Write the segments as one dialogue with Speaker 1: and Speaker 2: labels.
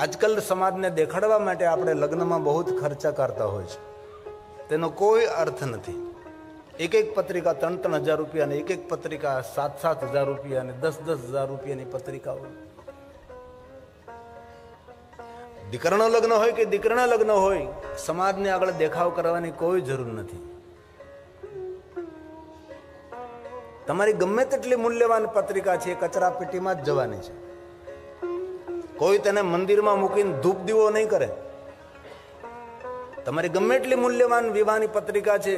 Speaker 1: આજકાલ સમાજને દેખાડવા માટે આપણે લગ્નમાં બહુ જ ખર્ચા કરતા હોય છે, તેનો કોઈ અર્થ નથી. એક એક પત્રિકા 3,000 રૂપિયા અને એક એક પત્રિકા 7,000 રૂપિયા અને 10,000 રૂપિયાની પત્રિકાઓ. દીકરાનો લગ્ન હોય કે દીકરાના લગ્ન હોય, સમાજને આગળ દેખાવ કરવાની કોઈ જરૂર નથી. તમારી ગમે તેટલી મૂલ્યવાન પત્રિકા છે એ કચરા પેટીમાં જ જવાની છે. કોઈ તેને મંદિરમાં મૂકીને ધૂપ દીવો નહીં કરે. તમારી ગમે એટલી મૂલ્યવાન વિવાહની પત્રિકા છે,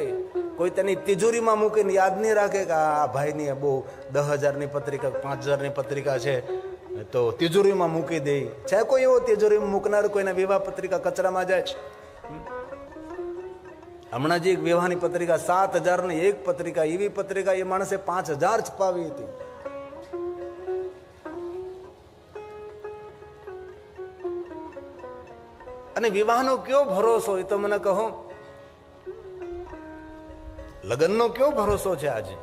Speaker 1: કોઈ તેની તિજોરીમાં મૂકીને યાદ નહીં રાખે કે આ ભાઈની બહુ 10,000ની પત્રિકા 5,000ની પત્રિકા છે તો તિજોરીમાં મૂકી દે. છે કોઈ એવો તિજોરીમાં મૂકનાર કોઈના વિવાહ પત્રિકા કચરામાં જાય છે? હમણાં જે એક વિવાહની પત્રિકા 7,000ની એક પત્રિકા, એવી પત્રિકા એ માણસે 5,000 છપાવી હતી. અને વિવાહનો કયો ભરોસો, એ તો મને કહો. લગ્નનો કયો ભરોસો છે આજે?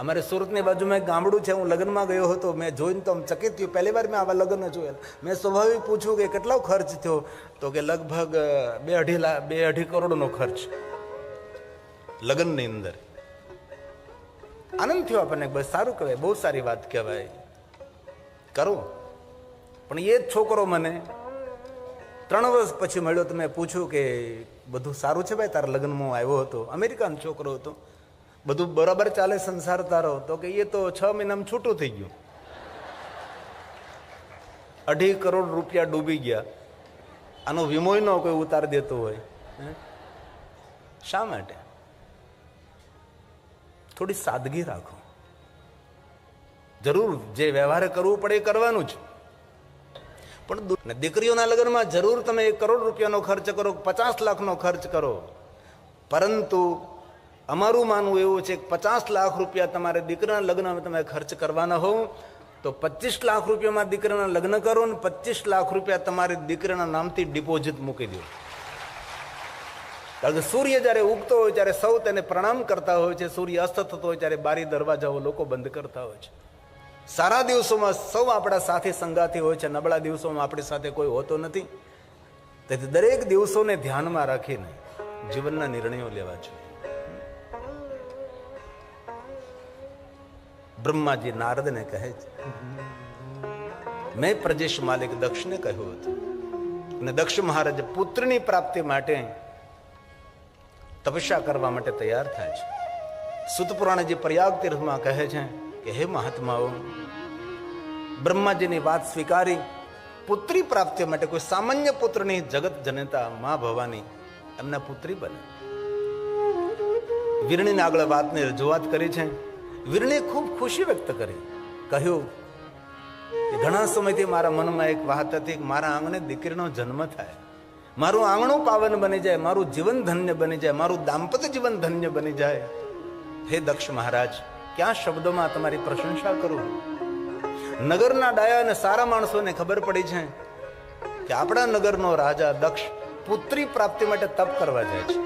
Speaker 1: અમારે સુરતની બાજુમાં એક ગામડું છે, હું લગ્નમાં ગયો હતો, મેં જોઈને તો ચકિત થયું. પહેલી વાર મેં આવા લગ્ન જોયેલા. મેં સ્વાભાવિક પૂછ્યું કે કેટલો ખર્ચ થયો, તો કે લગભગ 2-2.5 કરોડનો ખર્ચ લગ્નની અંદર. આનંદ થયો આપણને, બસ સારું કહેવાય, બહુ સારી વાત કહેવાય, કરો. પણ એ જ છોકરો મને 3 વર્ષ પછી મળ્યો તો મેં પૂછ્યું કે બધું સારું છે ભાઈ, તારા લગ્નમાં આવ્યો હતો, અમેરિકાનો છોકરો હતો, બધું બરાબર ચાલે સંસાર તારો? તો કે એ તો 6 મહિનામાં છૂટું થઈ ગયું. 2.5 કરોડ રૂપિયા ડૂબી ગયા. આનો વીમો ન કોઈ ઉતાર દેતો હોય. શા માટે? થોડી સાદગી રાખો. જરૂર જે વ્યવહાર કરવું પડે એ કરવાનું જ, પણ દીકરીઓના લગ્નમાં જરૂર તમે 1 કરોડ રૂપિયાનો ખર્ચ કરો, 50 લાખનો ખર્ચ કરો, પરંતુ અમારું માનવું એવું છે કે 50 લાખ રૂપિયા તમારે દીકરાના લગ્નમાં તમે ખર્ચ કરવાના હો તો 25 લાખ રૂપિયામાં દીકરાના લગ્ન કરો ને 25 લાખ રૂપિયા તમારી દીકરાના નામથી ડિપોઝિટ મૂકી દો. કારણ કે સૂર્ય જ્યારે ઉગતો હોય ત્યારે સૌ તેને પ્રણામ કરતા હોય છે, સૂર્ય અસ્ત થતો હોય ત્યારે બારી દરવાજાઓ લોકો બંધ કરતા હોય છે. સારા દિવસોમાં સૌ આપણા સાથે સંગાથી હોય છે, નબળા દિવસોમાં આપણી સાથે કોઈ હોતો નથી. તેથી દરેક દિવસોને ધ્યાનમાં રાખીને જીવનના નિર્ણયો લેવા જોઈએ. બ્રહ્માજી નારદને કહે છે, મેં પ્રજેશ માલિક દક્ષને કહ્યું હતું, અને દક્ષ મહારાજ પુત્રની પ્રાપ્તિ માટે તપસ્યા કરવા માટે તૈયાર થાય છે. સુત પુરાણજી પ્રયાગ તીર્થમાં કહે છે કે હે મહાત્માઓ, બ્રહ્માજીની વાત સ્વીકારી પુત્રી પ્રાપ્તિ માટે કોઈ સામાન્ય પુત્રની જગત જનતા મા ભવાની એમના પુત્રી બને. વીરણીને આગળ વાતની રજૂઆત કરી છે. વીરણીએ ખૂબ ખુશી વ્યક્ત કરી, કહ્યું કે ઘણા સમયથી મારા મનમાં એક વાત હતી કે મારા આંગણે દીકરીનો જન્મ થાય, મારું આંગણું પાવન બની જાય, મારું જીવન ધન્ય બની જાય, મારું દાંપત્ય જીવન ધન્ય બની જાય. હે દક્ષ મહારાજ, ક્યાં શબ્દોમાં તમારી પ્રશંસા કરું. નગરના ડાયા અને સારા માણસોને ખબર પડી છે કે આપણા નગરનો રાજા દક્ષ પુત્રી પ્રાપ્તિ માટે તપ કરવા જાય છે.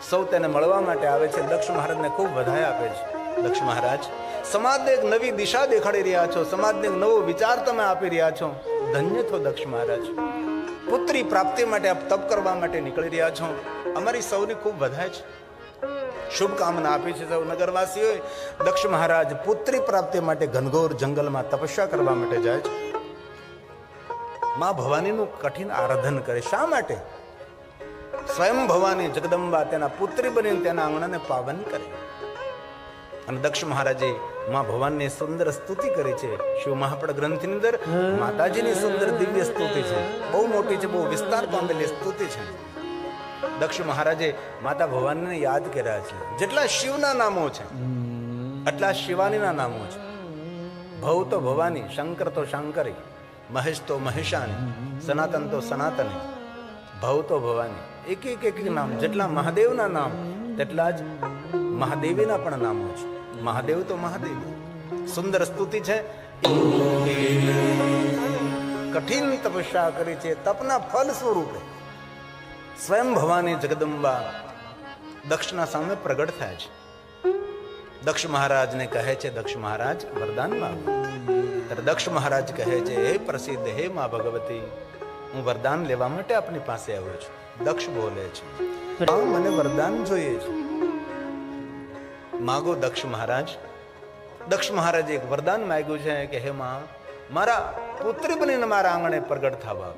Speaker 1: સૌ તેને મળવા માટે આવે છે. દક્ષ મહારાજને ખૂબ વધાઈ આપે છે. દક્ષ મહારાજ, સમાજને એક નવી દિશા દેખાડી રહ્યા છો, સમાજને એક નવો વિચાર તમે આપી રહ્યા છો. ધન્ય છો દક્ષ મહારાજ, પુત્રી પ્રાપ્તિ માટે આપ તપ કરવા માટે નીકળી રહ્યા છો. અમારી સૌની ખૂબ વધાઈ છે, શુભકામના આપી છે સૌ નગરવાસીઓએ. દક્ષ મહારાજ પુત્રી પ્રાપ્તિ માટે ઘનઘોર જંગલમાં તપસ્યા કરવા માટે જાય છે. મા ભવાનીનું કઠિન આરાધન કરે. શા માટે? સ્વયં ભવાની જગદંબા તેના પુત્રી બનીને તેના આંગણાને પાવન કરે. અને દક્ષ મહારાજે મા ભવાનની સુંદર સ્તુતિ કરી છે. શિવ મહાપડ ગ્રંથની અંદર માતાજીની સુંદર દિવ્ય સ્તુતિ છે, બહુ મોટી છે, બહુ વિસ્તાર પામેલી સ્તુતિ છે. દક્ષ મહારાજે માતા ભવાનીને યાદ કર્યા છે. જેટલા શિવના નામો છે એટલા શિવાનીના નામો છે. ભવ તો ભવાની, શંકર તો શંકરી, મહેશ તો મહેશાની, સનાતન તો સનાતની, ભવ તો ભવાની. એક એક નામ, જેટલા મહાદેવના નામ તેટલા જ મહાદેવીના પણ નામો છે. મહાદેવ તો મહાદેવી. સુંદર સ્તુતિ છે. કઠિન તપસ્યા કરી છે, તપના ફલ સ્વરૂપે સ્વયં ભવાની જગદંબા દક્ષના સામે પ્રગટ થાય છે. દક્ષ મહારાજને કહે છે, દક્ષ મહારાજ વરદાન માંગો. ત્યારે દક્ષ મહારાજ કહે છે, હે પ્રસિદ્ધ, હે મા ભગવતી, હું વરદાન લેવા માટે આપની પાસે આવ્યો છું. દક્ષ બોલે છે, મને વરદાન જોઈએ છે. માગો દક્ષ મહારાજ. દક્ષ મહારાજે એક વરદાન માંગ્યું છે કે હે માં, મારા પુત્રી બનીને મારા આંગણે પ્રગટ થવા,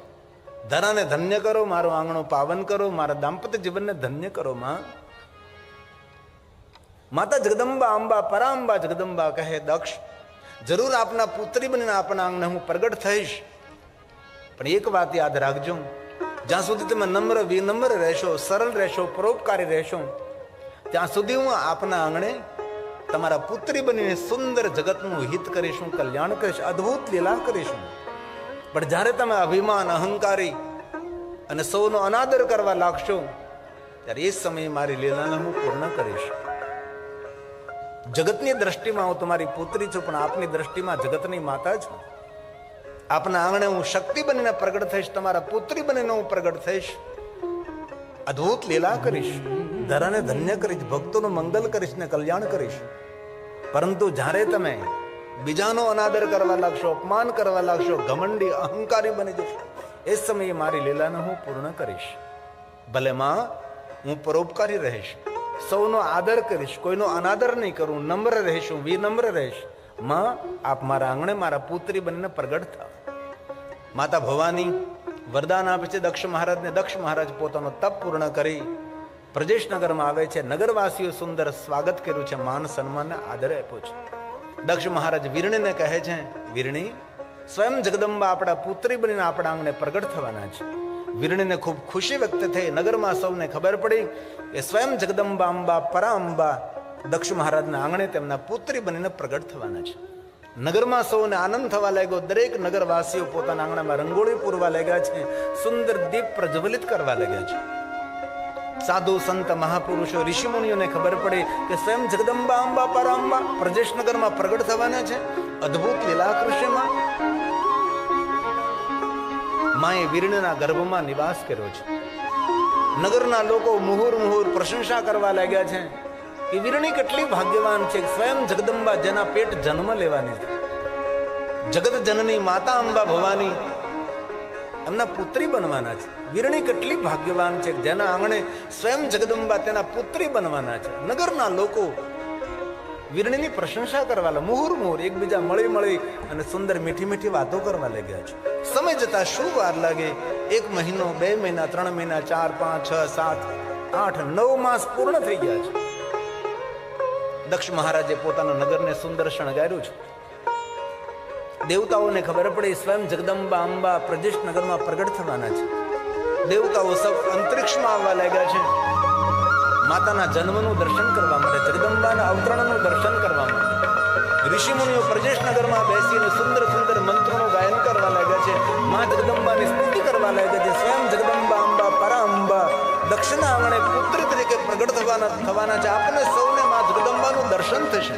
Speaker 1: ધરાને ધન્ય કરો, મારું આંગણું પાવન કરો, મારા દાંપત્ય જીવનને ધન્ય કરો. માં માતા જગદંબા અંબા પરાંબા જગદંબા કહે, દક્ષ જરૂર આપના પુત્રી બનીને આપણા આંગણે હું પ્રગટ થઈશ, પણ એક વાત યાદ રાખજો, જ્યાં સુધી તમે નમ્ર વિનમ્ર રહેશો, સરળ રહેશો, પરોપકારી રહેશો, ત્યાં સુધી હું આપના આંગણે તમારા પુત્રી બનીને સુંદર જગતનું હિત કરીશું, કલ્યાણ કરીશ, અદ્ભુત લીલા કરીશું. પણ જ્યારે તમે અભિમાન, અહંકારી અને સૌનો અનાદર કરવા લાગશો, ત્યારે એ સમયે મારી લીલાને હું પૂર્ણ કરીશ. જગતની દ્રષ્ટિમાં હું તમારી પુત્રી છું, પણ આપની દ્રષ્ટિમાં જગતની માતા છું. આપના આંગણે હું શક્તિ બનીને પ્રગટ થઈશ, તમારા પુત્રી બનીને હું પ્રગટ થઈશ, અદ્ભુત લીલા કરીશ, ધરાને ધન્ય કરીશ, ભક્તોનું મંગલ કરીશ ને કલ્યાણ કરીશ. પરંતુ જ્યારે તમે બીજાનો અનાદર કરવા લાગશો, અપમાન કરવા લાગશો, ઘમંડી અહંકારી બની જશો, એ સમયે મારી લીલાને હું પૂર્ણ કરીશ. ભલે માં હું પરોપકારી રહીશ, સૌનો આદર કરીશ, કોઈનો અનાદર નહીં કરું, નમ્ર રહીશ, વિનમ્ર રહીશ. માં આપ મારા આંગણે મારા પુત્રી બનીને પ્રગટ થાવ. માતા ભવાની વરદાન આપે છે દક્ષ મહારાજને. દક્ષ મહારાજ પોતાનો તપ પૂર્ણ કરી પ્રજેશનગરમાં આવે છે. નગરવાસીઓ સુંદર સ્વાગત કર્યું છે, માન સન્માન આદર આપ્યો છે. દક્ષ મહારાજ વીરણીને કહે છે, વીરણી સ્વયં જગદંબા આપણા પુત્રી બનીને આપણા આંગણે પ્રગટ થવાના છે. વીરણીને ખૂબ ખુશી વ્યક્ત થઈ. નગરમાં સૌને ખબર પડી કે સ્વયં જગદંબા અંબા પરાંબા દક્ષ મહારાજના આંગણે તેમના પુત્રી બનીને પ્રગટ થવાના છે. નગરમાં સૌને આનંદ થવા લાગ્યો. દરેક નગરવાસીઓ પોતાના આંગણામાં રંગોળી પૂરવા લાગ્યા છે, સુંદર દીપ પ્રજ્વલિત કરવા લાગ્યા છે. સાધુ સંત મહાપુરુષો ઋષિમુનિઓને ખબર પડી કે સ્વયં જગદંબા અંબા પરાંબા પ્રજેશનગરમાં પ્રગટ થવાના છે, અદ્ભુત લીલા કૃષ્ણમાં. માએ વીરણીના ગર્ભમાં નિવાસ કર્યો છે. નગરના લોકો મુહુર મુહુર પ્રશંસા કરવા લાગ્યા છે કે વીરણી કેટલી ભાગ્યવાન છે, સ્વયં જગદંબા જેના પેટ જન્મ લેવાની છે, જગત જનની માતા અંબા ભવાની એમના પુત્રી બનવાના છે. વીરણી કેટલી ભાગ્યવાન છે, જેના આંગણે સ્વયં જગદંબા તેના પુત્રી બનવાના છે. નગરના લોકો વીરણીની પ્રશંસા કરવા, મુહુર મુહુર એકબીજા મળી અને સુંદર મીઠી મીઠી વાતો કરવા લાગ્યા છે. સમય જતા શું વાર લાગે, 1 મહિનો, 2 મહિના, 3 મહિના, 4, 5, 6, 7, 8, 9 માસ પૂર્ણ થઈ ગયા છે. દક્ષ મહારાજે પોતાના નગરને સુંદર શણગાર્યું છે. દેવતાઓને ખબર પડી સ્વયં જગદંબા અંબા પ્રજેશ નગરમાં પ્રગટ થવાના છે. દેવતાઓ સૌ અંતરિક્ષમાં આવવા લાગ્યા છે, માતાના જન્મનું દર્શન કરવા માટે, જગદંબાના અવતરણનું દર્શન કરવા માટે. ઋષિમુનિઓ પ્રજેશ નગરમાં બેસીને સુંદર સુંદર મંત્રોનું ગાયન કરવા લાગ્યા છે, મા જગદંબાની સ્તુતિ કરવા લાગ્યા છે. સ્વયં જગદંબા અંબા પરાંબા દક્ષના આંગણે પુત્ર તરીકે પ્રગટ થવાના છે. આપણને સૌને મા જગદંબાનું દર્શન થશે.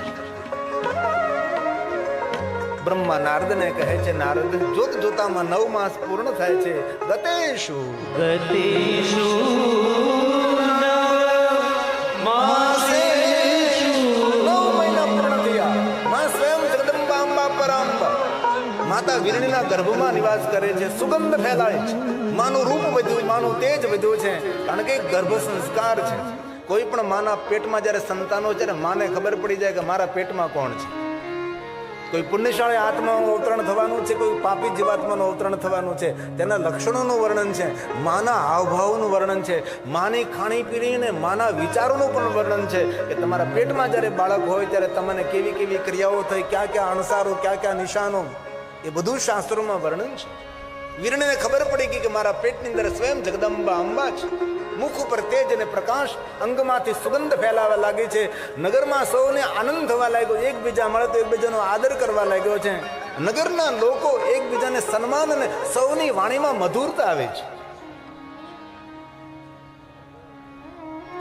Speaker 1: બ્રહ્મા નારદને કહે છે, નારદ જોત જોતામાં 9 માસ પૂર્ણ થાય છે. ગતેશુ 9 મહિના પૂર્ણ થયા. માં સ્વયં જગદંબા અંબા પરાંબા માતા વીરણીના ગર્ભમાં નિવાસ કરે છે. સુગંધ ફેલાય છે, માનું રૂપ વધ્યું, માનું તેજ વધ્યું છે, કારણ કે ગર્ભ સંસ્કાર છે. કોઈ પણ માના પેટમાં જ્યારે સંતાનો છે ને, માને ખબર પડી જાય કે મારા પેટમાં કોણ છે. કોઈ પુણ્યશાળી આત્માનું અવતરણ થવાનું છે, કોઈ પાપી જીવાત્માનું અવતરણ થવાનું છે. તેના લક્ષણોનું વર્ણન છે, માના હાવભાવનું વર્ણન છે, માની ખાણીપીણી ને માના વિચારોનું પણ વર્ણન છે કે તમારા પેટમાં જ્યારે બાળક હોય ત્યારે તમને કેવી કેવી ક્રિયાઓ થઈ, ક્યાં ક્યાં અણસારો, ક્યાં ક્યાં નિશાનો, એ બધું શાસ્ત્રોમાં વર્ણન છે. વીરણીને ખબર પડી ગઈ કે મારા પેટની અંદર સ્વયં જગદંબા અંબા છે. મુખ ઉપર તેજ અને પ્રકાશ, અંગમાંથી સુગંધ ફેલાવા લાગી છે. નગરમાં સૌને આનંદ થવા લાગ્યો, એકબીજા મળે તો એકબીજાનો આદર કરવા લાગ્યો છે. નગરના લોકો એકબીજાને સન્માન અને સૌની વાણીમાં મધુરતા આવે છે.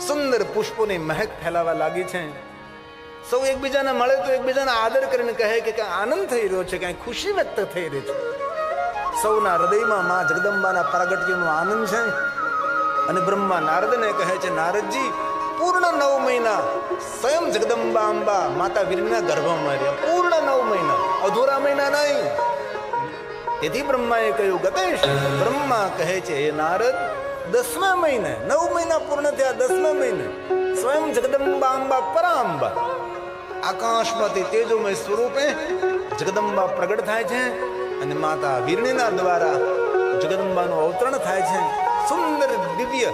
Speaker 1: સુંદર પુષ્પોની મહેક ફેલાવા લાગી છે. સૌ એકબીજાને મળે તો એકબીજાને આદર કરીને કહે કે ક્યાં આનંદ થઈ રહ્યો છે, ક્યાંય ખુશી વ્યક્ત થઈ રહી છે. સૌના હૃદયમાં મા જગદંબાના પ્રાગટ્યનો આનંદ છે. અને બ્રહ્મા નારદને કહે છે, નારદજી પૂર્ણ 9 મહિના સ્વયં જગદંબા અંબા માતા વીરના ગર્ભમાં રહ્યા. પૂર્ણ 9 મહિના, અધૂરા મહિના નહીં. તેથી બ્રહ્માએ કહ્યું, ગતેશ, બ્રહ્મા કહે છે, હે નારદ, 10મા મહિને, 9 મહિના પૂર્ણ થયા, 10મા મહિને સ્વયં જગદંબા અંબા પરાંબા આકાશમાંથી તેજોમય સ્વરૂપે જગદંબા પ્રગટ થાય છે અને માતા વીરણીના દ્વારા જગદંબાનું અવતરણ થાય છે. સુંદર દિવ્ય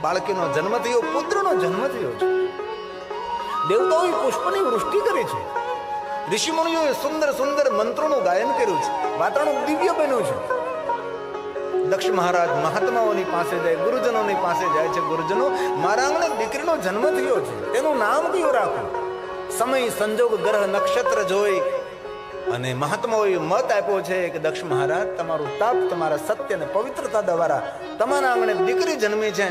Speaker 1: બાળકીનો જન્મ થયો, પુત્રનો જન્મ થયો છે. દેવતાઓએ પુષ્પની વૃષ્ટિ કરી છે. ઋષિમુનિઓએ સુંદર સુંદર મંત્રોનું ગાયન કર્યું છે. વાતાવરણ દિવ્ય બન્યું છે. દક્ષ મહારાજ મહાત્માઓની પાસે જાય, ગુરુજનોની પાસે જાય છે. ગુરુજનો, મારા આંગણે દીકરીનો જન્મ થયો છે, તેનું નામ કયું રાખું? સમય, સંજોગ, ગ્રહ, નક્ષત્ર જોઈ અને મહાત્માઓએ મત આપ્યો છે કે દક્ષ મહારાજ, તમારું તાપ, તમારા સત્ય અને પવિત્રતા દ્વારા તમારા આંગણે દીકરી જન્મી છે,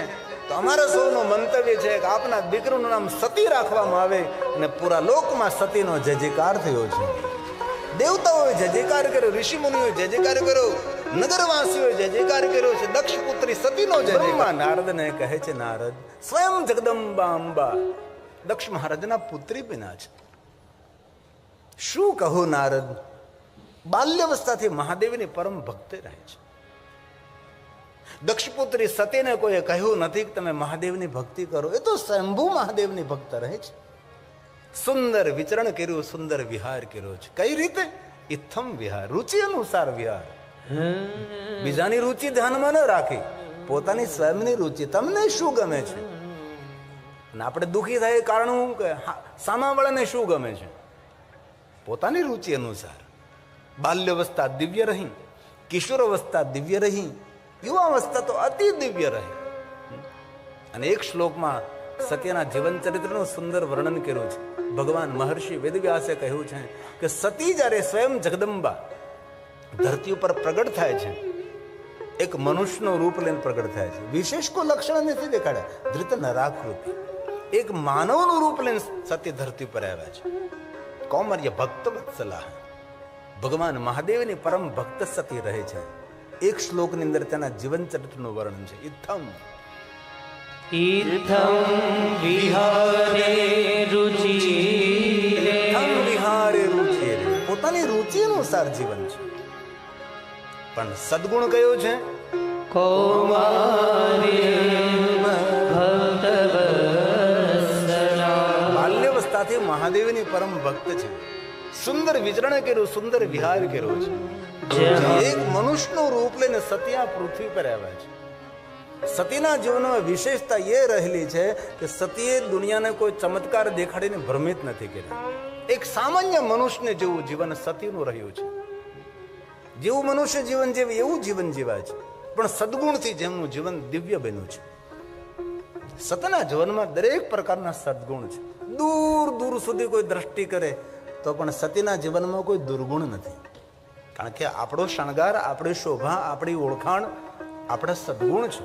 Speaker 1: તો અમારા સૌનું મંતવ્ય છે કે આપના દીકરીનું નામ સતી રાખવામાં આવે. અને પૂરા લોકમાં સતીનો જય જયકાર થયો છે. દેવતાઓએ જય જયકાર કર્યો, ઋષિમુનિઓએ જય જયકાર કર્યો, નગરવાસીઓએ જય જયકાર કર્યો છે. દક્ષ પુત્રી સતીનો જય જયકાર. નારદને કહે છે, નારદ, સ્વયં જગદંબા અંબા દક્ષ મહારાજના પુત્રી બન્યા છે. શું કહું નારદ? બાલ્યાવસ્થાથી મહાદેવની પરમ ભક્તિ રહે છે. દક્ષપુત્રી સતીને કોઈએ કહ્યું નથી કે તમે મહાદેવની ભક્તિ કરો. એ તો સ્વયંભૂ મહાદેવની ભક્ત રહે છે. સુંદર વિચરણ કર્યું, સુંદર વિહાર કર્યો છે. કઈ રીતે? ઇથમ વિહાર, રુચિ અનુસાર વિહાર. બીજાની રુચિ ધ્યાનમાં ન રાખી, પોતાની સ્વયંની રુચિ. તમને શું ગમે છે? અને આપણે દુઃખી થાય કારણ શું કે સામાવાળાને શું ગમે છે? પોતાની રુચિ અનુસાર. બાલ્યાવસ્થા દિવ્ય રહી, કિશોર અવસ્થા દિવ્ય રહી, યુવાવસ્થા તો અતિ દિવ્ય રહી. અને એક શ્લોકમાં સત્યના જીવન ચરિત્રનું સુંદર વર્ણન કર્યું છે. ભગવાન મહર્ષિ વેદવ્યાસે કહ્યું છે કે સતી જ્યારે સ્વયં જગદંબા ધરતી ઉપર પ્રગટ થાય છે, એક મનુષ્યનું રૂપ લઈને પ્રગટ થાય છે. વિશેષ કોઈ લક્ષણ નથી દેખાડ્યા, ધૃત નરાકૃતિ. એક માનવનું રૂપ લઈને સતી ધરતી પર આવ્યા છે. કૌમર્ય ભક્ત વત્સલા, ભગવાન મહાદેવની પરમ ભક્ત સતી રહે છે. એક શ્લોકની અંદર તેના જીવન ચરિત્રનું વર્ણન છે. ઇથમ
Speaker 2: વિહારે રુચિરે,
Speaker 1: વિહારે રુચિરે, પોતાની રુચિ અનુસાર જીવન છે. પણ સદગુણ કયો છે? બાલ્યાવસ્થાથી મહાદેવની પરમ ભક્ત છે. સુંદર વિચરણ કર્યું, સુંદર વિહાર કર્યો છે. એક મનુષ્યનું રૂપ લઈને સતી આ પૃથ્વી પર આવ્યા છે. સતીના જીવનમાં વિશેષતા એ રહેલી છે કે સતીએ દુનિયાને કોઈ ચમત્કાર દેખાડીને ભ્રમિત નથી કર્યા. એક સામાન્ય મનુષ્યને જેવું જીવન સતીનું રહ્યું છે. જેવું મનુષ્ય જીવન જીવે એવું જીવન જીવાય છે, પણ સદગુણથી જેમનું જીવન દિવ્ય બન્યું છે. સતના જીવનમાં દરેક પ્રકારના સદગુણ છે. દૂર દૂર સુધી કોઈ દ્રષ્ટિ કરે તો પણ સતીના જીવનમાં કોઈ દુર્ગુણ નથી. કારણ કે આપણો શણગાર, આપણી શોભા, આપણી ઓળખાણ આપણા સદગુણ છે.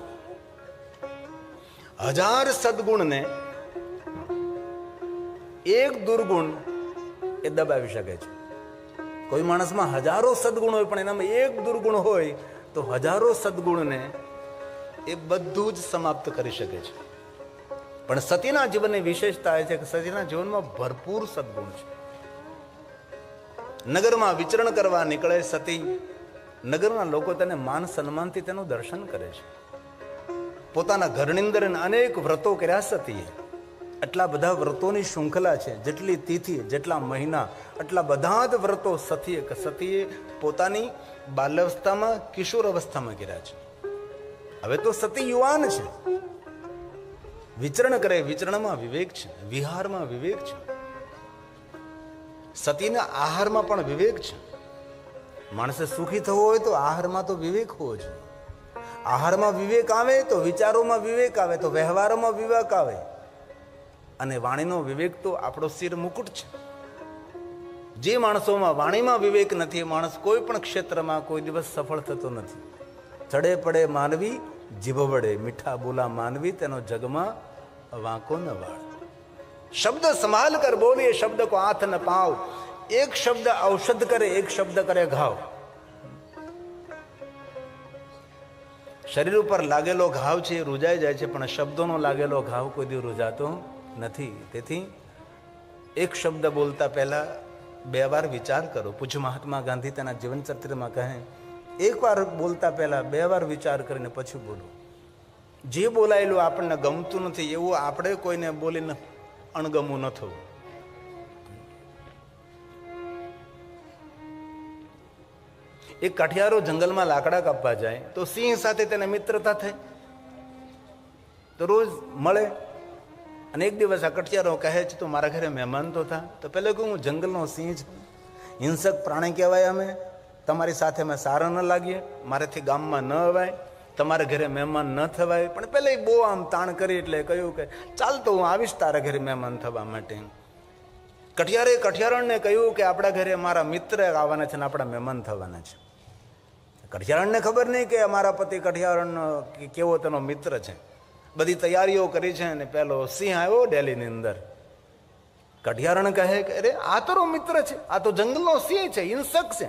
Speaker 1: 1000 સદગુણને એક દુર્ગુણ એ દબાવી શકે છે. કોઈ માણસમાં હજારો સદગુણ હોય પણ એનામાં એક દુર્ગુણ હોય તો હજારો સદગુણને એ બધું જ સમાપ્ત કરી શકે છે. પણ સતીના જીવનની વિશેષતા એ છે કે સતીના જીવનમાં ભરપૂર સદગુણ છે. નગરમાં વિચરણ કરવા નીકળે સતી, નગરના લોકો તેને માન સન્માનથી તેનું દર્શન કરે છે. પોતાના ઘરની અંદર અનેક વ્રતો કર્યા સતીએ. આટલા બધા વ્રતોની શૃંખલા છે. જેટલી તિથિ, જેટલા મહિના, આટલા બધા જ વ્રતો સતીએ પોતાની બાલ્યાવસ્થામાં, કિશોર અવસ્થામાં કર્યા છે. હવે તો સતી યુવાન છે, વિચરણ કરે. વિચરણમાં વિવેક છે, વિહારમાં વિવેક છે. સતીના આહારમાં પણ વિવેક છે. માણસે સુખી થવું હોય તો આહારમાં તો વિવેક હોવો જોઈએ. આહારમાં વિવેક આવે તો વિચારોમાં વિવેક આવે, તો વ્યવહારોમાં વિવેક આવે. અને વાણીનો વિવેક તો આપણો શિર મુકુટ છે. જે માણસોમાં વાણીમાં વિવેક નથી, એ માણસ કોઈ પણ ક્ષેત્રમાં કોઈ દિવસ સફળ થતો નથી. ચડે પડે માનવી જીભ વડે, મીઠા બોલા માનવી તેનો જગમાં વાંકો ન વાળ. શબ્દ સંભાલ કર બોલીએ, શબ્દ કો હાથ ન પાવ. એક શબ્દ ઔષધ કરે, એક શબ્દ કરે ઘાવ. શરીર ઉપર લાગેલો ઘાવ છે એ રૂજાઈ જાય છે, પણ શબ્દોનો લાગેલો ઘાવ કોઈ દી રૂજાતો નથી. તેથી એક શબ્દ બોલતા પહેલા 2 વાર વિચાર કરો. પૂજ્ય મહાત્મા ગાંધી તેના જીવન ચરિત્રમાં કહે, એક વાર બોલતા પહેલા 2 વાર વિચાર કરીને પછી બોલો. જે બોલાયેલું આપણને ગમતું નથી એવું આપણે કોઈને બોલીને અણગમવું ન થવું. એક કઠિયારો જંગલમાં લાકડા કાપવા જાય તો સિંહ સાથે તેને મિત્રતા થઈ, તો રોજ મળે. અને એક દિવસ આ કઠિયારો કહે છે તો મારા ઘરે મહેમાન તો થા. તો પહેલા કહું, હું જંગલનો સિંહ છું, હિંસક પ્રાણી કહેવાય. અમે તમારી સાથે અમે સારા ન લાગીએ, મારેથી ગામમાં ન અવાય, તમારા ઘરે મહેમાન ન થવાય. પણ પહેલા બહુ આમ તાણ કરી એટલે કહ્યું કે ચાલ તો હું આવીશ તારા ઘરે મહેમાન થવા માટે. કઠિયારણને કહ્યું કે આપણા ઘરે મારા મિત્ર આવવાના છે ને આપણા મહેમાન થવાના છે. કઠિયારણને ખબર નહીં કે અમારા પતિ કઠિયારણ કેવો તેનો મિત્ર છે. બધી તૈયારીઓ કરી છે અને પેલો સિંહ આવ્યો ડેલીની અંદર. કઠિયારણ કહે કે અરે આ તારો મિત્ર છે, આ તો જંગલનો સિંહ છે, હિંસક છે,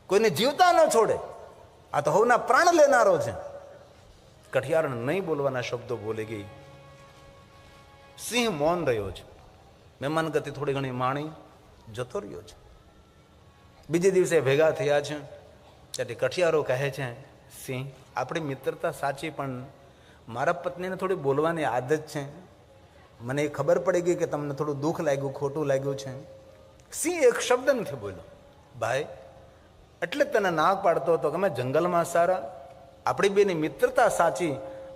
Speaker 1: કોઈને જીવતા ન છોડે, આ તો હવના પ્રાણ લેનારો છે. કઠિયારણ નહીં બોલવાના શબ્દો બોલી ગઈ. સિંહ મૌન રહ્યો છે, મહેમાન ગતિ થોડી ઘણી માણી જતો રહ્યો છે. બીજે દિવસે ભેગા થયા છે ત્યારે કઠિયારો કહે છે, સિંહ આપણી મિત્રતા સાચી, પણ મારા પત્નીને થોડી બોલવાની આદત છે. મને એ ખબર પડી ગઈ કે તમને થોડું દુઃખ લાગ્યું, ખોટું લાગ્યું છે. સિંહ એક શબ્દ નથી બોલ્યો. ભાઈ એટલે જ તને ના પાડતો હતો કે અમે જંગલમાં સારા, આપણી બેની મિત્રતા સાચી,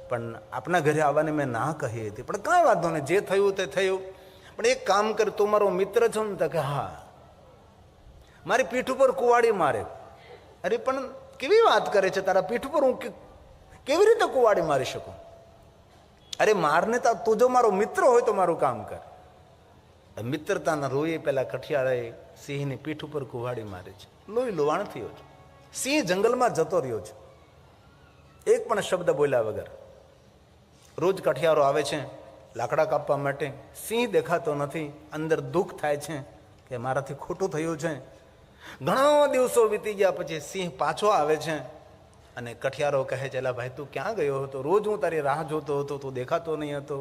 Speaker 1: પણ આપણા ઘરે આવવાની મેં ના કહી હતી. પણ કાંઈ વાંધો નહીં, જે થયું તે થયું. પણ એક કામ કર, તું મારો મિત્ર છો ને? તો કે હા. મારી પીઠ ઉપર કુવાડી મારે. અરે પણ કેવી વાત કરે છે, તારા પીઠ ઉપર હું કેવી રીતે કુવાડી મારી શકું? અરે મારને તો તું જો મારો મિત્ર હોય તો મારું કામ કર. મિત્રતાના રોઈએ પેલા કઠિયારાએ સિંહની પીઠ ઉપર કુવાડી મારે છે. લોહી લોવાણ થયો છે. સિંહ જંગલમાં જતો રહ્યો છે, એક પણ શબ્દ બોલ્યા વગર. રોજ કઠિયારો આવે છે લાકડા કાપવા માટે. સિંહ દેખાતો નથી. અંદર દુઃખ થાય છે કે મારાથી ખોટું થયું છે. ઘણા દિવસો વીતી ગયા પછી સિંહ પાછો આવે છે અને કઠિયારો કહે છે, એલા ભાઈ તું ક્યાં ગયો હતો? રોજ હું તારી રાહ જોતો હતો, તું દેખાતો નહીં હતો.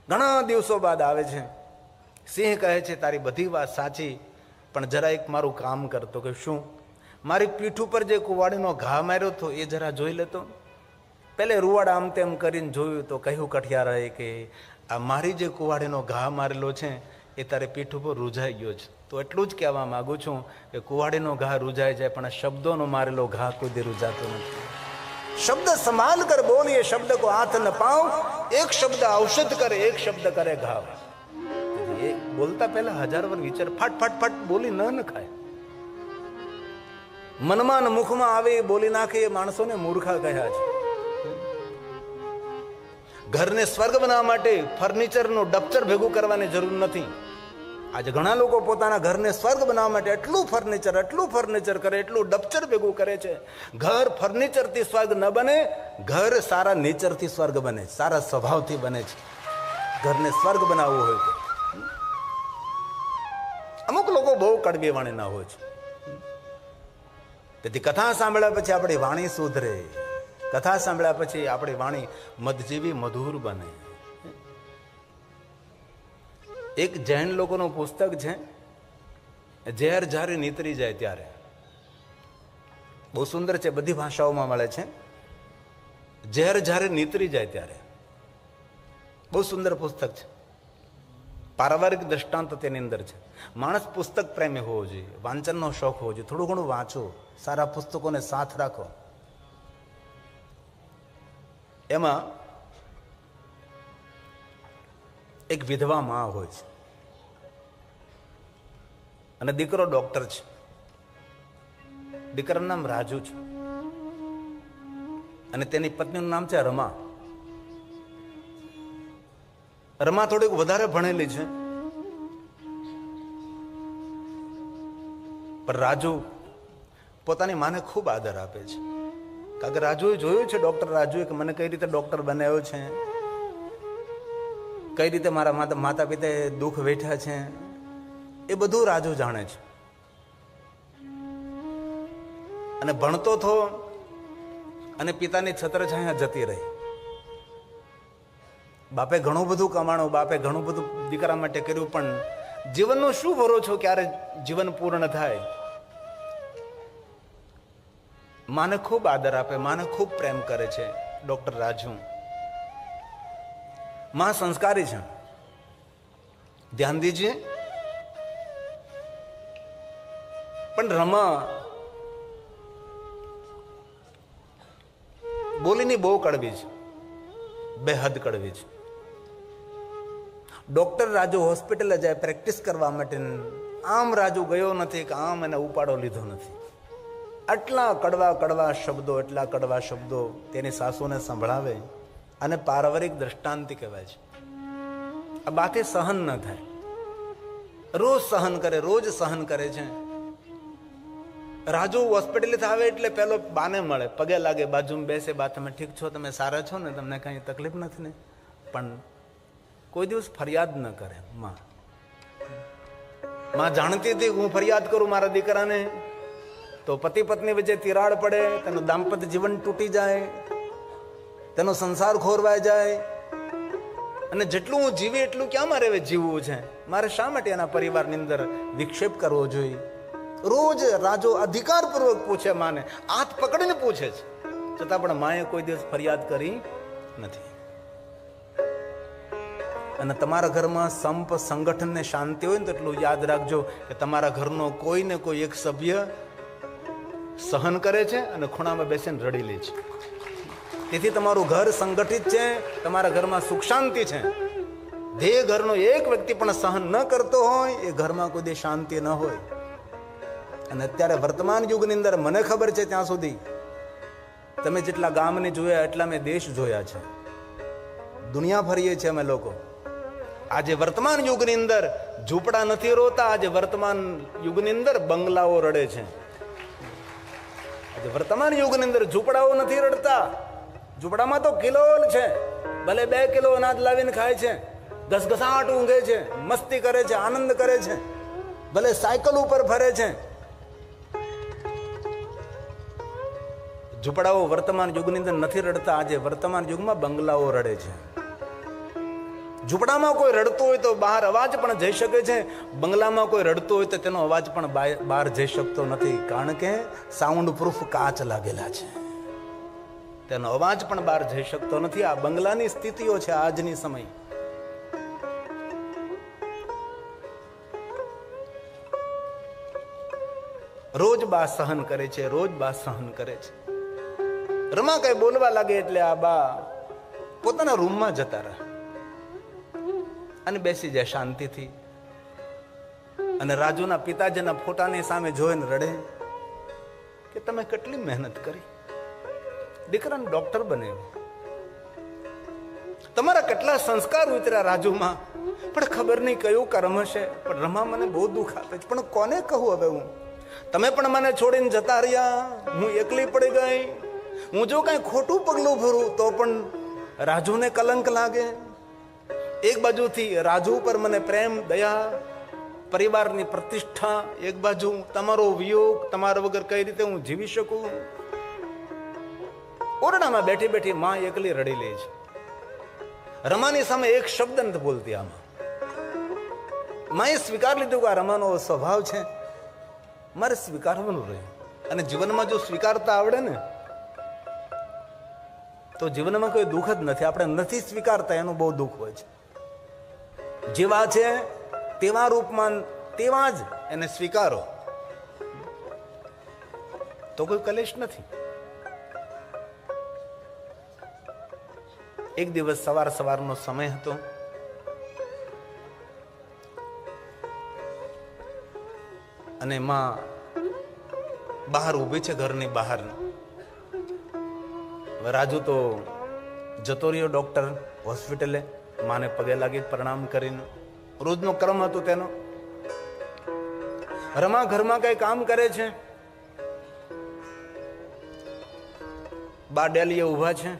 Speaker 1: ઘણા દિવસો બાદ આવે છે. સિંહ કહે છે, તારી બધી વાત સાચી, પણ જરા એક મારું કામ કરતો. કે શું? મારી પીઠ ઉપર જે કુવાડીનો ઘા માર્યો હતો એ જરા જોઈ લેતો. પહેલે રૂવાડા આમ તેમ કરીને જોયું તો કહ્યું કઠિયારાએ કે આ મારી જે કુવાડીનો ઘા મારેલો છે એ તારે પીઠ ઉપર રૂઝાઈ ગયો છે. તો એટલું જ કહેવા માગું છું કે કુવાડીનો ઘા રૂઝાઈ જાય પણ શબ્દોનો મારેલો ઘા કોઈ દી રૂઝાતો નથી. શબ્દ સંભાલ કર બોલીએ, શબ્દ કો હાથ ન પાઉં. એક શબ્દ ઔષધ કરે, એક શબ્દ કરે ઘાવ. એ બોલતા પહેલા 1000 વાર વિચાર. ફટ ફટ ફટ બોલી ન ખાય. મનમાં મુખમાં આવે એ બોલી નાખે એ માણસોને મૂર્ખા કહ્યા છે. ઘરને સ્વર્ગ બનાવવા માટે ફર્નિચરનું ડબચર ભેગું કરવાની જરૂર નથી. આજે ઘણા લોકો પોતાના ઘરને સ્વર્ગ બનાવવા માટે એટલું ફર્નિચર કરે, એટલું ડબચર ભેગું કરે છે. ઘર ફર્નિચરથી સ્વર્ગ ન બને, ઘર સારા નેચરથી સ્વર્ગ બને, સારા સ્વભાવથી બને છે. ઘરને સ્વર્ગ બનાવવું હોય તો. અમુક લોકો બહુ કડવી વાણીના હોય છે. તેથી કથા સાંભળ્યા પછી આપણી વાણી સુધરે. કથા સાંભળ્યા પછી આપણી વાણી મધ જેવી મધુર બને. એક જૈન લોકોનું પુસ્તક છે, ઝેર જ્યારે નીતરી જાય ત્યારે. બહુ સુંદર છે, બધી ભાષાઓમાં મળે છે. ઝેર જ્યારે નીતરી જાય ત્યારે. બહુ સુંદર પુસ્તક છે. પારિવારિક દ્રષ્ટાંત તેની અંદર છે. માણસ પુસ્તક પ્રેમી હોવો જોઈએ, વાંચનનો શોખ હોવો જોઈએ. થોડું ઘણું વાંચો, સારા પુસ્તકોને સાથ રાખો. એમાં એક વિધવા માં હોય છે અને દીકરો ડોક્ટર છે. દીકરાનું નામ રાજુ છે અને તેની પત્નીનું નામ છે રમા. રમા થોડીક વધારે ભણેલી છે, પણ રાજુ પોતાની માને ખૂબ આદર આપે છે. કારણ કે રાજુએ જોયું છે, ડોક્ટર રાજુએ, કે મને કઈ રીતે ડોક્ટર બનાવ્યો છે, કઈ રીતે મારા માતા પિતાએ દુઃખ વેઠ્યા છે, એ બધું રાજુ જાણે છે. અને ભણતો થો અને પિતાની છત્રછાયા જતી રહી. બાપે ઘણું બધું કમાણું, બાપે ઘણું બધું દીકરા માટે કર્યું, પણ જીવનનો શું ભરોસો ક્યારે જીવન પૂર્ણ થાય? માને ખૂબ આદર આપે, માને ખૂબ પ્રેમ કરે છે ડોક્ટર રાજુ. માં સંસ્કારી છે, ધ્યાન દીજીએ. પણ રમા બોલીની બહુ કડવી છે, બેહદ કડવી છે. ડોક્ટર રાજુ હોસ્પિટલે જાય પ્રેક્ટિસ કરવા માટે, આમ રાજુ ગયો નથી કે આમ એને ઉપાડો લીધો નથી. આટલા કડવા કડવા શબ્દો, એટલા કડવા શબ્દો તેની સાસુને સંભળાવે અને પારવરિક દ્રષ્ટાંતિ કહેવાય છે. આ બાતે સહન ન થાય. રોજ સહન કરે, રોજ સહન કરે છે. રાજુ હોસ્પિટલ આવે એટલે પેલો બાને મળે, પગે લાગે, બાજુમાં બેસે, બા તમે ઠીક છો, તમે સારા છો ને, તમને કઈ તકલીફ નથી ને? પણ કોઈ દિવસ ફરિયાદ ન કરે. માં જાણતી હતી હું ફરિયાદ કરું મારા દીકરાને તો પતિ પત્ની વચ્ચે તિરાડ પડે, તેનું દાંપત્ય જીવન તૂટી જાય, તેનો સંસાર ખોરવાઈ જાય. અને જેટલું હું જીવી એટલું ક્યાં મારે જીવવું છે? મારે શા માટે એના પરિવારની અંદર વિક્ષેપ કરવો જોઈએ? રોજ રાજો અધિકારપૂર્વક પૂછે માને, હાથ પકડીને પૂછે છે, છતાં પણ માએ કોઈ દિવસ ફરિયાદ કરી નથી. અને તમારા ઘરમાં સંપ, સંગઠન ને શાંતિ હોય ને તો એટલું યાદ રાખજો કે તમારા ઘરનો કોઈ ને કોઈ એક સભ્ય સહન કરે છે અને ખૂણામાં બેસીને રડી લે છે. તેથી તમારું ઘર સંગઠિત છે, તમારા ઘરમાં સુખ શાંતિ છે. જે ઘરનો એક વ્યક્તિ પણ સહન ન કરતો હોય એ ઘરમાં કોઈ દી શાંતિ ન હોય. અને અત્યારે વર્તમાન યુગની અંદર મને ખબર છે ત્યાં સુધી તમે જેટલા ગામને જોયા એટલા મેં દેશ જોયા છે, દુનિયા ફરીએ છીએ અમે લોકો. આજે વર્તમાન યુગની અંદર ઝૂંપડા નથી રોતા, આજે વર્તમાન યુગની અંદર બંગલાઓ રડે છે. આજે વર્તમાન યુગની અંદર ઝૂંપડાઓ નથી રડતા. ઝૂંપડામાં તો કિલોલ છે, ભલે 2 કિલો અનાજ લાવીને ખાય છે, ઘસઘસાટ ઊંઘે છે, મસ્તી કરે છે, આનંદ કરે છે, ભલે સાયકલ ઉપર ફરે છે. ઝૂંપડાઓ વર્તમાન યુગની અંદર નથી રડતા, આજે વર્તમાન યુગમાં બંગલાઓ રડે છે. ઝૂંપડામાં કોઈ રડતું હોય તો બહાર અવાજ પણ જઈ શકે છે, બંગલામાં કોઈ રડતું હોય તો તેનો અવાજ પણ બહાર જઈ શકતો નથી, કારણ કે સાઉન્ડ પ્રૂફ કાચ લાગેલા છે, તેનો અવાજ પણ બહાર જઈ શકતો નથી. આ બંગલાની સ્થિતિઓ છે આજની સમય. રોજ બા સહન કરે છે, રોજ બા સહન કરે છે. રમા કઈ બોલવા લાગે એટલે આ બા પોતાના રૂમમાં જતા રહે અને બેસી જાય શાંતિથી. અને રાજુના પિતાજીના ફોટાની સામે જોઈને રડે કે તમે કેટલી મહેનત કરી, દીકરાને ડોક્ટર બનાવ્યો, તમારા કેટલા સંસ્કાર ઉતર્યા રાજુમાં, પણ ખબર નહીં કયું કર્મ હશે. પણ રમા મને બહુ દુઃખ આપે છે, પણ કોને કહું હવે હું? તમે પણ મને છોડીને જતા રહ્યા, હું એકલી પડી ગઈ. હું જો કઈ ખોટું પગલું ભરું તો પણ રાજુને કલંક લાગે. એક બાજુથી રાજુ પર મને પ્રેમ, દયા, પરિવારની પ્રતિષ્ઠા, એક બાજુ તમારો વિયોગ, તમારા વગર કઈ રીતે હું જીવી શકું. ઓરડામાં બેઠી બેઠી માં એકલી રડી લે છે. રમાની સામે એક શબ્દ નથી બોલતી. આમાં માએ સ્વીકાર લીધું કે આ રમાનો સ્વભાવ છે, મારે સ્વીકારવાનું રહ્યું. અને જીવનમાં જો સ્વીકારતા આવડે ને તો જીવનમાં કોઈ દુઃખ જ નથી. આપણે નથી સ્વીકારતા એનું બહુ દુઃખ હોય છે. જેવા છે તેવા રૂપમાં તેવા જ એને સ્વીકારો તો કોઈ કલેશ નથી. એક દિવસ સવારનો સમય હતો. અને માં બહાર ઊભી છે, ઘરની બહાર. રાજુ તો જતો રહ્યો ડોક્ટર હોસ્પિટલે, માને પગે લાગી પ્રણામ કરીને. રોજનો ક્રમ હતો તેનો. રમા ઘરમાં કઈ કામ કરે છે. બા ડેલીએ ઉભા છે,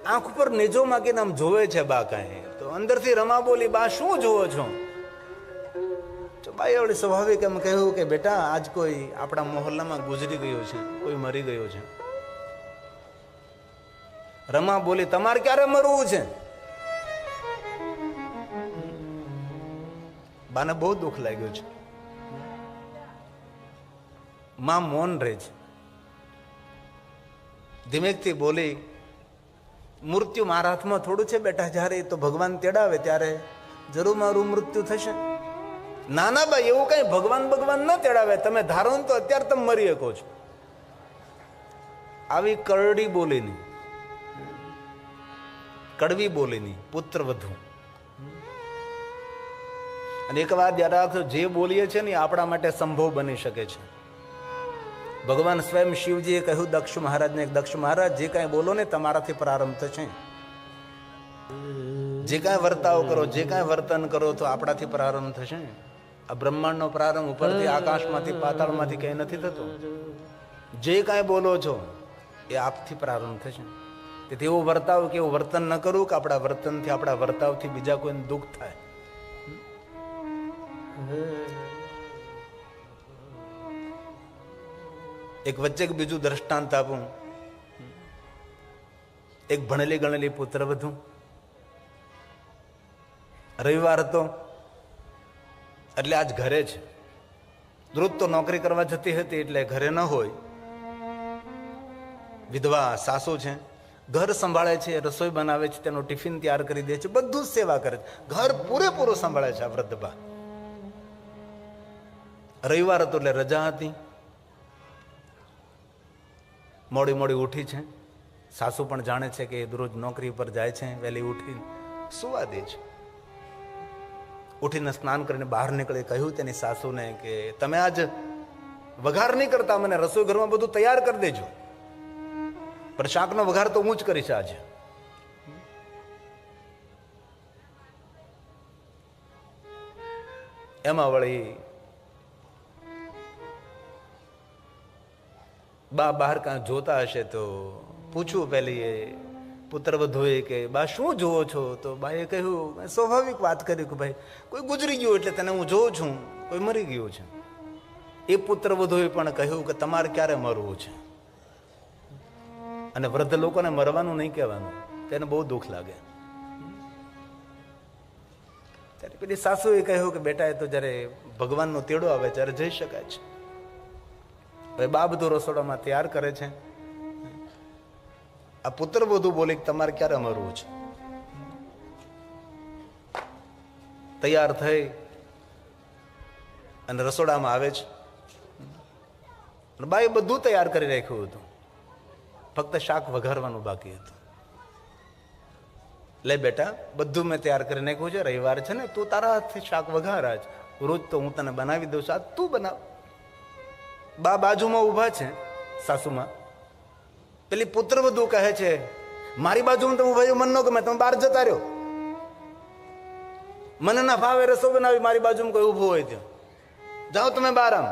Speaker 1: આંખ ઉપર નેજો માગીને આમ જોવે છે બા કાંઈ. તો અંદરથી રમા બોલી, બા શું જોવો છો? તો બાઈ એવડે સ્વાભાવિક એમ કહ્યું કે બેટા આજ કોઈ આપણા મોહલ્લામાં ગુજરી ગયો છે, કોઈ મરી ગયો છે. રમા બોલી, તમારે ક્યારે મરવું છે? બાને બહુ દુઃખ લાગ્યું છે. માં મૌન રહે છે. ધીમેકથી બોલી, મૃત્યુ મારા હાથમાં થોડું છે બેટા, જ્યારે તો ભગવાન તેડાવે ત્યારે જરૂર મારું મૃત્યુ થશે. ના ના ભાઈ, એવું કઈ ભગવાન ન તેડાવે, તમે ધારો ને તો અત્યારે તમે મરી શકો છો. આવી કરડી બોલીની, કડવી બોલીની પુત્ર વધુ. અને એક વાત યાદ રાખજો, જે બોલીએ છે ને આપણા માટે સંભવ બની શકે છે. ભગવાન સ્વયં શિવજીએ કહ્યું દક્ષ મહારાજને, દક્ષ મહારાજ જે કાંઈ બોલો ને તમારાથી પ્રારંભ થશે. જે કાંઈ વર્તાવ કરો, જે કાંઈ વર્તન કરો તો આપણાથી પ્રારંભ થશે. આ બ્રહ્માંડનો પ્રારંભ ઉપરથી આકાશમાંથી પાતાળમાંથી કઈ નથી થતો. જે કાંઈ બોલો છો એ આપથી પ્રારંભ થશે. તેથી એવો વર્તાવ કે એવું વર્તન ન કરવું કે આપણા વર્તનથી, આપણા વર્તાવથી બીજા કોઈને દુઃખ થાય. એક વચ્ચે બીજું દ્રષ્ટાંત આપું. એક ભણેલી ગણેલી પુત્ર વધુ, રવિવાર હતો એટલે આજ ઘરે છે. ધ્રુત તો નોકરી કરવા જતી હતી એટલે ઘરે ન હોય. વિધવા સાસુ છે, ઘર સંભાળે છે, રસોઈ બનાવે છે, તેનું ટિફિન તૈયાર કરી દે છે, બધું જ સેવા કરે છે, ઘર પૂરેપૂરું સંભાળે છે આ વૃદ્ધ બા. રવિવાર હતો એટલે રજા હતી. મોડી મોડી ઉઠી છે. સાસુ પણ જાણે છે કે દરરોજ નોકરી પર જાય છે, વહેલી ઉઠી સુવા દે છે. ઉઠીને સ્નાન કરીને બહાર નીકળી, કહ્યું તેની સાસુને કે તમે આજ વઘાર નહીં કરતા, મને રસોઈ ઘરમાં બધું તૈયાર કરી દેજો, પણ શાકનો વઘાર તો હું જ કરીશ આજે. એમાં વળી બા બહાર કાંઈ જોતા હશે તો પૂછવું પેલી એ પુત્ર વધુએ કે બા શું જોવો છો? તો બાએ કહ્યું, સ્વાભાવિક વાત કરી કે ભાઈ કોઈ ગુજરી ગયું એટલે તને હું જોઉં છું, કોઈ મરી ગયું છે. એ પુત્ર વધુએ પણ કહ્યું કે તમારે ક્યારે મરવું છે? અને વૃદ્ધ લોકોને મરવાનું નહીં કહેવાનું, તેને બહુ દુઃખ લાગે. ત્યારે પેલી સાસુએ કહ્યું કે બેટા એ તો જયારે ભગવાનનો તેડો આવે ત્યારે જઈ શકાય છે. હવે બા બધું રસોડામાં તૈયાર કરે છે. આ પુત્ર બધું બોલે કે તમારે ક્યારે મરવું છે? તૈયાર થઈ અને રસોડામાં આવે છે. બાએ બધું તૈયાર કરી રાખ્યું હતું, ફક્ત શાક વઘારવાનું બાકી હતું. લે બેટા, બધું મેં તૈયાર કરી નાખ્યું છે, રવિવાર છે ને, તું તારા હાથથી શાક વઘાર. આજ રોજ તો હું તને બનાવી દઉં છું, આજ તું બનાવ. બા બાજુમાં ઊભા છે, સાસુમાં. પેલી પુત્ર વધુ કહે છે, મારી બાજુમાં તમે ઉભા મન ન ગમે, તમે બહાર જતા રહ્યો, મને ના ભાવે રસો બનાવી, મારી બાજુમાં કોઈ ઉભો હોય ત્યાં, જાઓ તમે બહાર. આમ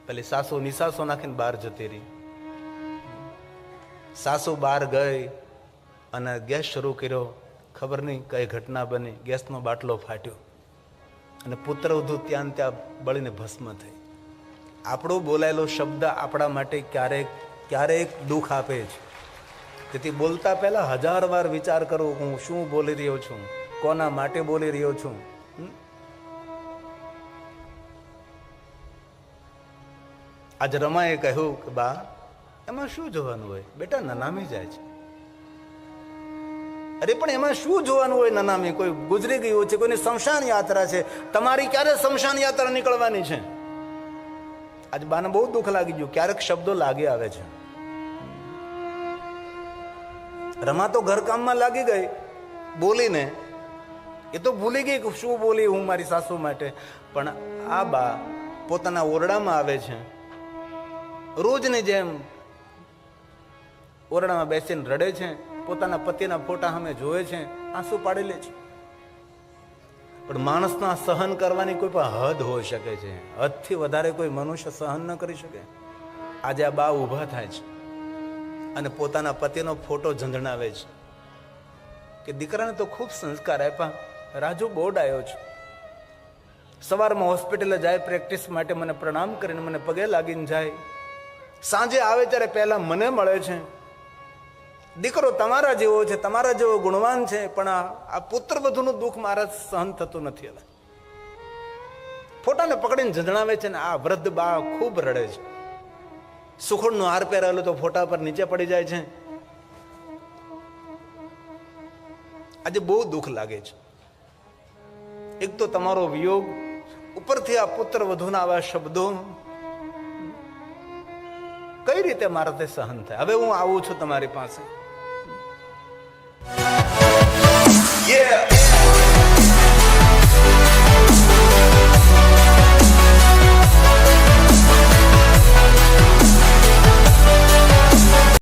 Speaker 1: પેલી સાસુ નિસાસો નાખીને બહાર જતી રહી. સાસુ બહાર ગઈ અને ગેસ શરૂ કર્યો. ખબર નહીં કઈ ઘટના બની, ગેસનો બાટલો ફાટ્યો અને પુત્ર વધુ ત્યાં ત્યાં બળીને ભસ્મ થઈ. આપણો બોલાયેલો શબ્દ આપણા માટે ક્યારેક ક્યારેક દુઃખ આપે છે. તેથી બોલતા પહેલા 1000 વાર વિચાર કરો, હું શું બોલી રહ્યો છું, કોના માટે બોલી રહ્યો છું. આજ રમાએ કહ્યું કે બા એમાં શું જોવાનું હોય? બેટા નનામી જાય છે. અરે પણ એમાં શું જોવાનું હોય? નનામી કોઈ ગુજરી ગયું છે, કોઈની સ્મશાન યાત્રા છે. તમારી ક્યારે સ્મશાન યાત્રા નીકળવાની છે? આજ બાને બહુ દુઃખ લાગી ગયું. ક્યારેક શબ્દો લાગી આવે છે. રમા તો ઘરકામમાં લાગી ગઈ બોલીને, એ તો ભૂલી ગઈ કે શું બોલી હું મારી સાસુ માટે. પણ આ બા પોતાના ઓરડામાં આવે છે, રોજની જેમ ઓરડામાં બેસીને રડે છે, પોતાના પતિના ફોટા સામે જોવે છે, આંસુ પાડી લે છે. પણ માણસના સહન કરવાની કોઈ પણ હદ હોઈ શકે છે. હદથી વધારે કોઈ મનુષ્ય સહન ન કરી શકે. આજે આ બા ઊભા થાય છે અને પોતાના પતિનો ફોટો ઝંઝણાવે છે કે દીકરાને તો ખૂબ સંસ્કાર આપ્યા, રાજુ બહુ ડાયો છે. સવારમાં હોસ્પિટલે જાય પ્રેક્ટિસ માટે, મને પ્રણામ કરીને મને પગે લાગીને જાય. સાંજે આવે ત્યારે પહેલા મને મળે છે. દીકરો તમારા જેવો છે, તમારા જેવો ગુણવાન છે, પણ આ પુત્ર વધુનું દુઃખ મારા સહન થતું નથી. હવે ફોટાને પકડીને ઝંઝણાવે છે ને આ વૃદ્ધ બા ખૂબ રડે છે. સુખડનો હાર પહેરેલો તો ફોટા પર નીચે પડી જાય છે. આજે બહુ દુઃખ લાગે છે. એક તો તમારો વિયોગ, ઉપરથી આ પુત્ર વધુના આવા શબ્દો, કઈ રીતે મારા તે સહન થાય? હવે હું આવું છું તમારી પાસે.